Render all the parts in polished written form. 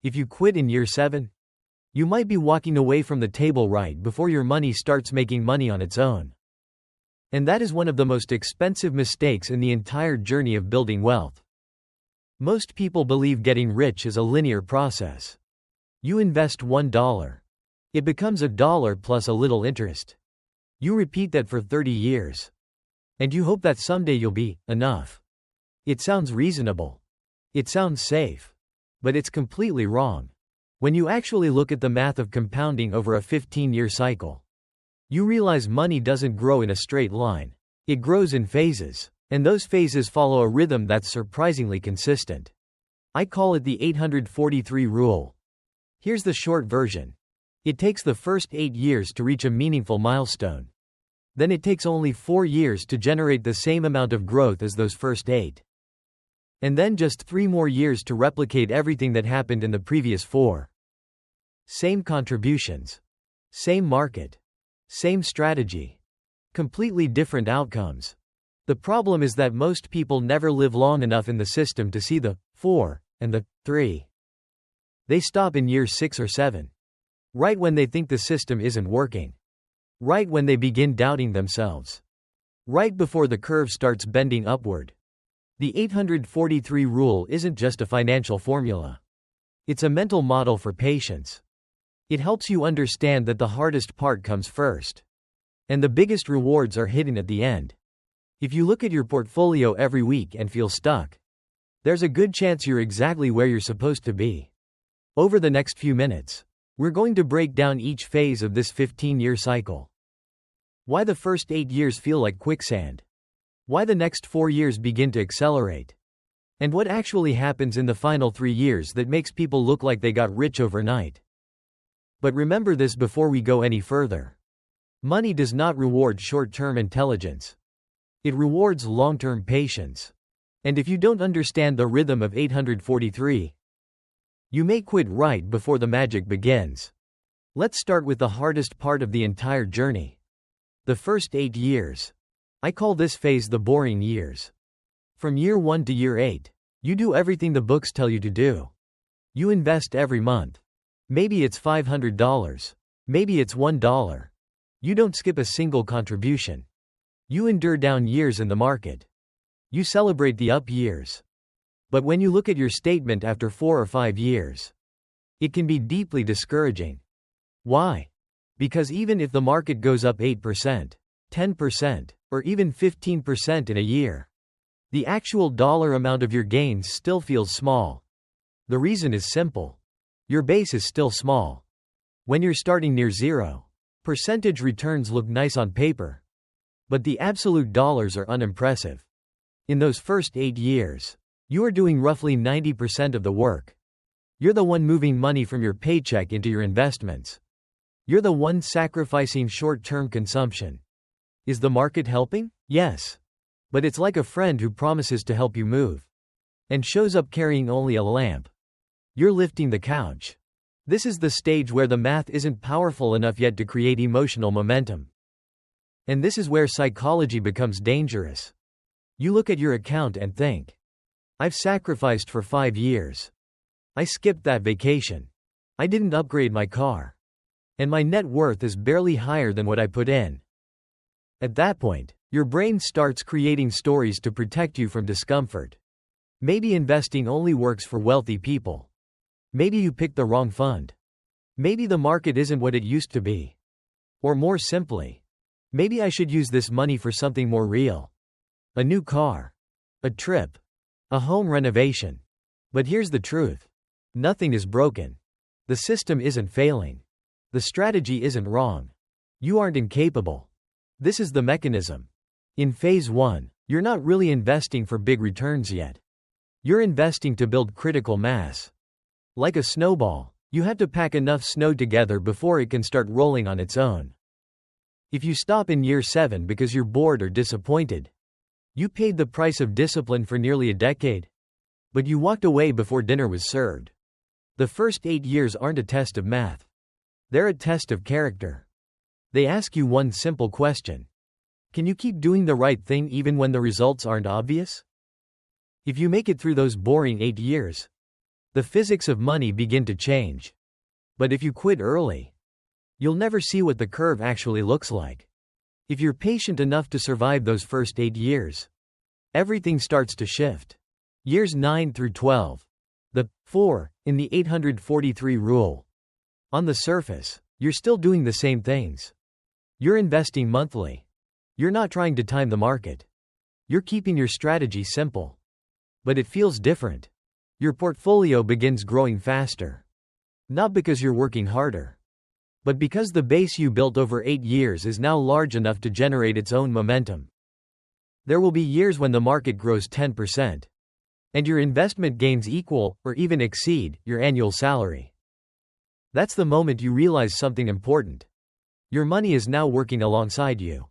If you quit in year 7, you might be walking away from the table right before your money starts making money on its own. And that is one of the most expensive mistakes in the entire journey of building wealth. Most people believe getting rich is a linear process. You invest $1. It becomes $1 plus a little interest. You repeat that for 30 years. And you hope that someday you'll be enough. It sounds reasonable. It sounds safe. But it's completely wrong. When you actually look at the math of compounding over a 15-year cycle, you realize money doesn't grow in a straight line. It grows in phases. And those phases follow a rhythm that's surprisingly consistent. I call it the 843 rule. Here's the short version. It takes the first 8 years to reach a meaningful milestone. Then it takes only 4 years to generate the same amount of growth as those first 8. And then just 3 more years to replicate everything that happened in the previous 4. Same contributions. Same market. Same strategy. Completely different outcomes. The problem is that most people never live long enough in the system to see the 4 and the 3. They stop in year 6 or 7. Right when they think the system isn't working. Right when they begin doubting themselves. Right before the curve starts bending upward. The 843 rule isn't just a financial formula. It's a mental model for patience. It helps you understand that the hardest part comes first. And the biggest rewards are hidden at the end. If you look at your portfolio every week and feel stuck, there's a good chance you're exactly where you're supposed to be. Over the next few minutes, we're going to break down each phase of this 15-year cycle. Why the first 8 years feel like quicksand. Why the next 4 years begin to accelerate. And what actually happens in the final 3 years that makes people look like they got rich overnight. But remember this before we go any further. Money does not reward short-term intelligence. It rewards long-term patience. And if you don't understand the rhythm of 843, you may quit right before the magic begins. Let's start with the hardest part of the entire journey. The first 8 years. I call this phase the boring years. From year 1 to year 8, you do everything the books tell you to do. You invest every month. Maybe it's $500. Maybe it's $1. You don't skip a single contribution. You endure down years in the market. You celebrate the up years. But when you look at your statement after 4 or 5 years, it can be deeply discouraging. Why? Because even if the market goes up 8%, 10%, or even 15% in a year, the actual dollar amount of your gains still feels small. The reason is simple. Your base is still small. When you're starting near zero, percentage returns look nice on paper. But the absolute dollars are unimpressive. In those first 8 years, you are doing roughly 90% of the work. You're the one moving money from your paycheck into your investments. You're the one sacrificing short-term consumption. Is the market helping? Yes. But it's like a friend who promises to help you move and shows up carrying only a lamp. You're lifting the couch. This is the stage where the math isn't powerful enough yet to create emotional momentum. And this is where psychology becomes dangerous. You look at your account and think, I've sacrificed for 5 years. I skipped that vacation. I didn't upgrade my car. And my net worth is barely higher than what I put in. At that point, your brain starts creating stories to protect you from discomfort. Maybe investing only works for wealthy people. Maybe you picked the wrong fund. Maybe the market isn't what it used to be. Or more simply, maybe I should use this money for something more real. A new car. A trip. A home renovation. But here's the truth. Nothing is broken. The system isn't failing. The strategy isn't wrong. You aren't incapable. This is the mechanism. In phase 1, you're not really investing for big returns yet. You're investing to build critical mass. Like a snowball, you have to pack enough snow together before it can start rolling on its own. If you stop in year 7 because you're bored or disappointed, you paid the price of discipline for nearly a decade. But you walked away before dinner was served. The first 8 years aren't a test of math. They're a test of character. They ask you one simple question. Can you keep doing the right thing even when the results aren't obvious? If you make it through those boring 8 years, The physics of money begin to change. But if you quit early, you'll never see what the curve actually looks like. If you're patient enough to survive those first 8 years, everything starts to shift. Years 9 through 12. The 4 in the 843 rule. On the surface, you're still doing the same things. You're investing monthly. You're not trying to time the market. You're keeping your strategy simple. But it feels different. Your portfolio begins growing faster. Not because you're working harder, but because the base you built over 8 years is now large enough to generate its own momentum. There will be years when the market grows 10%, and your investment gains equal, or even exceed, your annual salary. That's the moment you realize something important. Your money is now working alongside you.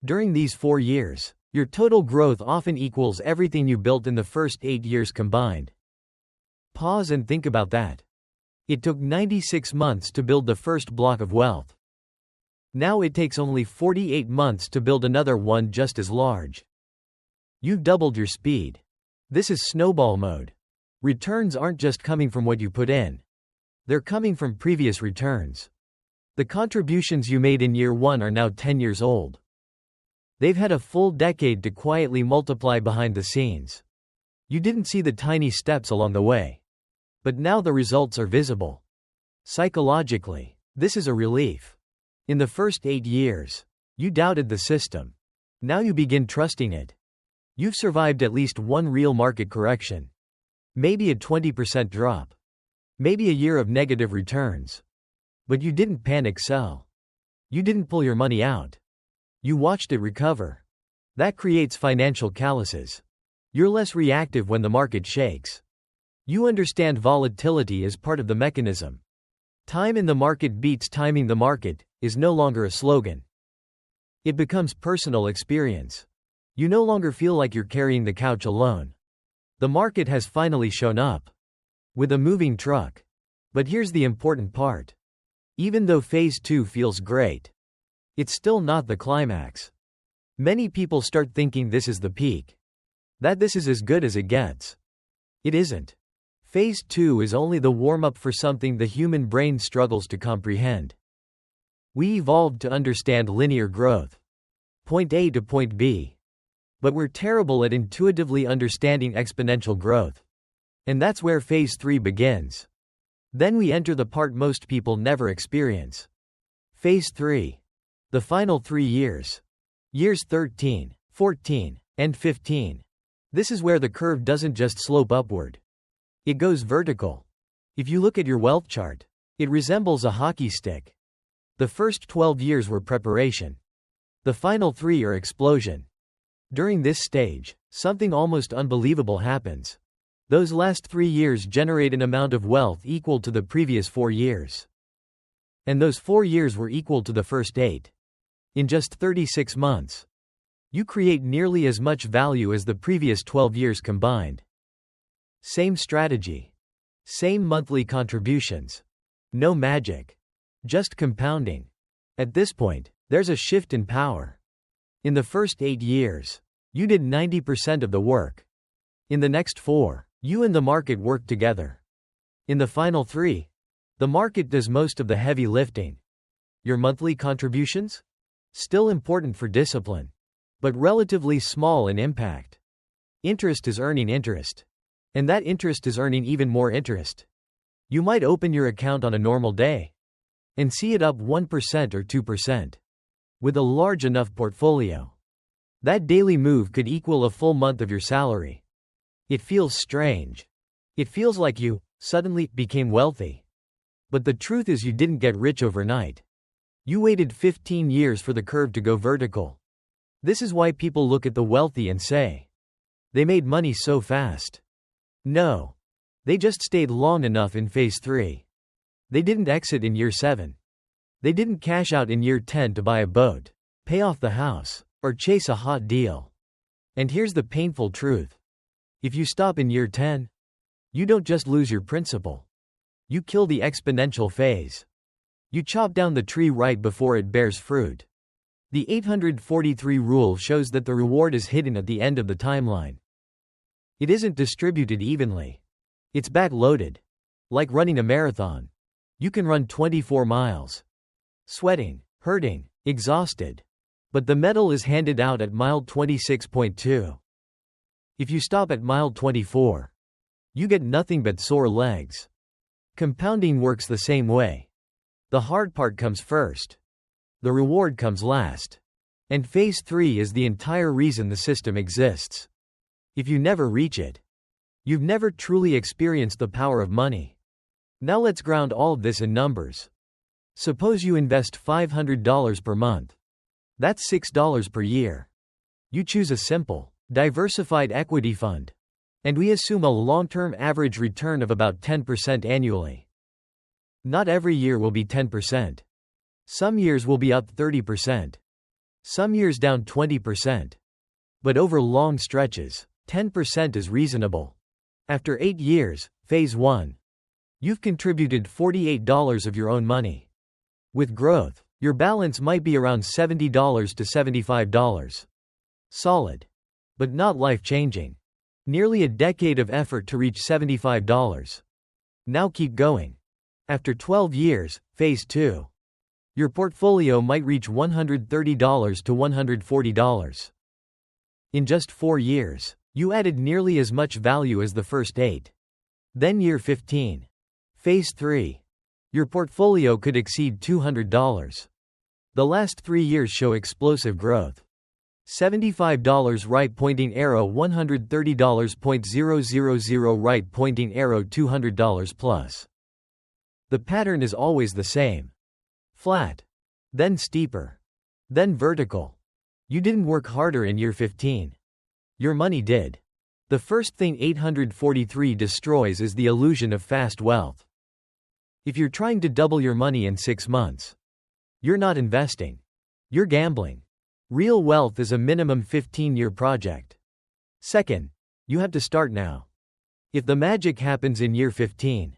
During these 4 years, your total growth often equals everything you built in the first 8 years combined. Pause and think about that. It took 96 months to build the first block of wealth. Now it takes only 48 months to build another one just as large. You've doubled your speed. This is snowball mode. Returns aren't just coming from what you put in. They're coming from previous returns. The contributions you made in year 1 are now 10 years old. They've had a full decade to quietly multiply behind the scenes. You didn't see the tiny steps along the way. But now the results are visible. Psychologically, this is a relief. In the first 8 years, you doubted the system. Now you begin trusting it. You've survived at least one real market correction. Maybe a 20% drop. Maybe a year of negative returns. But you didn't panic sell. You didn't pull your money out. You watched it recover. That creates financial calluses. You're less reactive when the market shakes. You understand volatility as part of the mechanism. Time in the market beats timing the market is no longer a slogan. It becomes personal experience. You no longer feel like you're carrying the couch alone. The market has finally shown up. With a moving truck. But here's the important part. Even though phase 2 feels great, it's still not the climax. Many people start thinking this is the peak. That this is as good as it gets. It isn't. Phase 2 is only the warm-up for something the human brain struggles to comprehend. We evolved to understand linear growth. Point A to point B. But we're terrible at intuitively understanding exponential growth. And that's where phase 3 begins. Then we enter the part most people never experience. Phase 3. The final 3 years. Years 13, 14, and 15. This is where the curve doesn't just slope upward. It goes vertical. If you look at your wealth chart, it resembles a hockey stick. The first 12 years were preparation. The final 3 are explosion. During this stage, something almost unbelievable happens. Those last 3 years generate an amount of wealth equal to the previous 4 years. And those 4 years were equal to the first 8. In just 36 months, you create nearly as much value as the previous 12 years combined. Same strategy. Same monthly contributions. No magic. Just compounding. At this point, there's a shift in power. In the first 8 years, you did 90% of the work. In the next 4, you and the market work together. In the final 3, the market does most of the heavy lifting. Your monthly contributions? Still important for discipline, but relatively small in impact. Interest is earning interest. And that interest is earning even more interest. You might open your account on a normal day and see it up 1% or 2%. With a large enough portfolio, that daily move could equal a full month of your salary. It feels strange. It feels like you suddenly became wealthy. But the truth is you didn't get rich overnight. You waited 15 years for the curve to go vertical. This is why people look at the wealthy and say, they made money so fast. No. They just stayed long enough in phase 3. They didn't exit in year 7. They didn't cash out in year 10 to buy a boat, pay off the house, or chase a hot deal. And here's the painful truth. If you stop in year 10, you don't just lose your principal. You kill the exponential phase. You chop down the tree right before it bears fruit. The 843 rule shows that the reward is hidden at the end of the timeline. It isn't distributed evenly. It's back-loaded. Like running a marathon. You can run 24 miles. Sweating, hurting, exhausted. But the medal is handed out at mile 26.2. If you stop at mile 24, you get nothing but sore legs. Compounding works the same way. The hard part comes first. The reward comes last. And phase 3 is the entire reason the system exists. If you never reach it, you've never truly experienced the power of money. Now let's ground all of this in numbers. Suppose you invest $500 per month. That's $6 per year. You choose a simple, diversified equity fund. And we assume a long-term average return of about 10% annually. Not every year will be 10%. Some years will be up 30%. Some years down 20%. But over long stretches, 10% is reasonable. After 8 years, phase 1. You've contributed $48 of your own money. With growth, your balance might be around $70 to $75. Solid. But not life-changing. Nearly a decade of effort to reach $75. Now keep going. After 12 years, phase 2. Your portfolio might reach $130 to $140. In just 4 years, you added nearly as much value as the first 8. Then year 15. Phase 3. Your portfolio could exceed $200. The last 3 years show explosive growth. $75 right pointing arrow, $130.000 right pointing arrow, $200 plus. The pattern is always the same. Flat. Then steeper. Then vertical. You didn't work harder in year 15. Your money did. The first thing 843 destroys is the illusion of fast wealth. If you're trying to double your money in 6 months, you're not investing. You're gambling. Real wealth is a minimum 15-year project. Second, you have to start now. If the magic happens in year 15,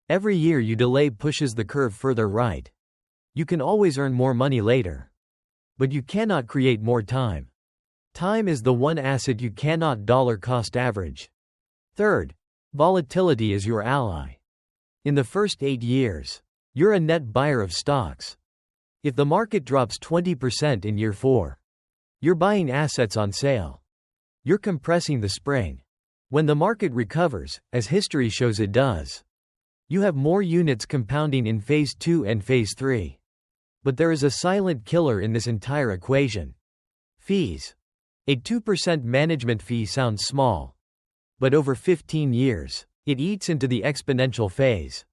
every year you delay pushes the curve further right. You can always earn more money later. But you cannot create more time. Time is the one asset you cannot dollar cost average. Third, volatility is your ally. In the first 8 years, you're a net buyer of stocks. If the market drops 20% in year 4, you're buying assets on sale. You're compressing the spring. When the market recovers, as history shows it does, you have more units compounding in phase 2 and phase 3. But there is a silent killer in this entire equation. Fees. A 2% management fee sounds small. But over 15 years, it eats into the exponential phase.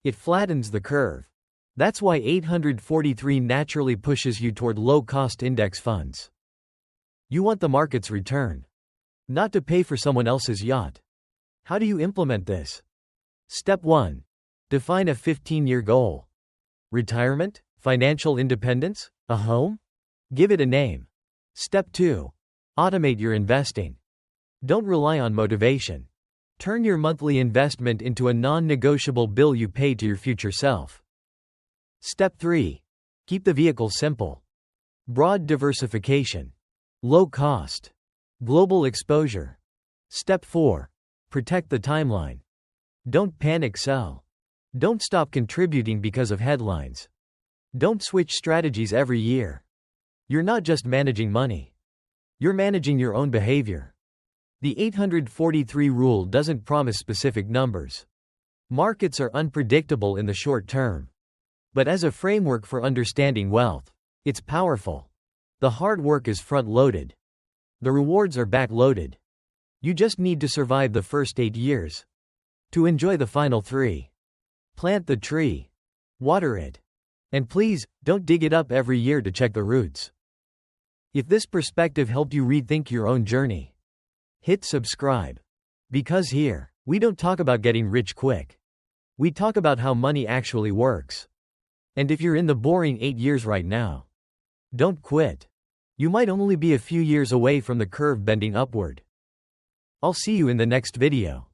It flattens the curve. That's why 843 naturally pushes you toward low-cost index funds. You want the market's return, not to pay for someone else's yacht. How do you implement this? Step 1. Define a 15-year goal. Retirement? Financial independence? A home? Give it a name. Step 2. Automate your investing. Don't rely on motivation. Turn your monthly investment into a non-negotiable bill you pay to your future self. Step 3. Keep the vehicle simple. Broad diversification. Low cost. Global exposure. Step 4. Protect the timeline. Don't panic sell. Don't stop contributing because of headlines. Don't switch strategies every year. You're not just managing money. You're managing your own behavior. The 843 rule doesn't promise specific numbers. Markets are unpredictable in the short term. But as a framework for understanding wealth, it's powerful. The hard work is front-loaded. The rewards are back-loaded. You just need to survive the first 8 years. To enjoy the final 3. Plant the tree. Water it. And please, don't dig it up every year to check the roots. If this perspective helped you rethink your own journey, hit subscribe. Because here, we don't talk about getting rich quick. We talk about how money actually works. And if you're in the boring 8 years right now, don't quit. You might only be a few years away from the curve bending upward. I'll see you in the next video.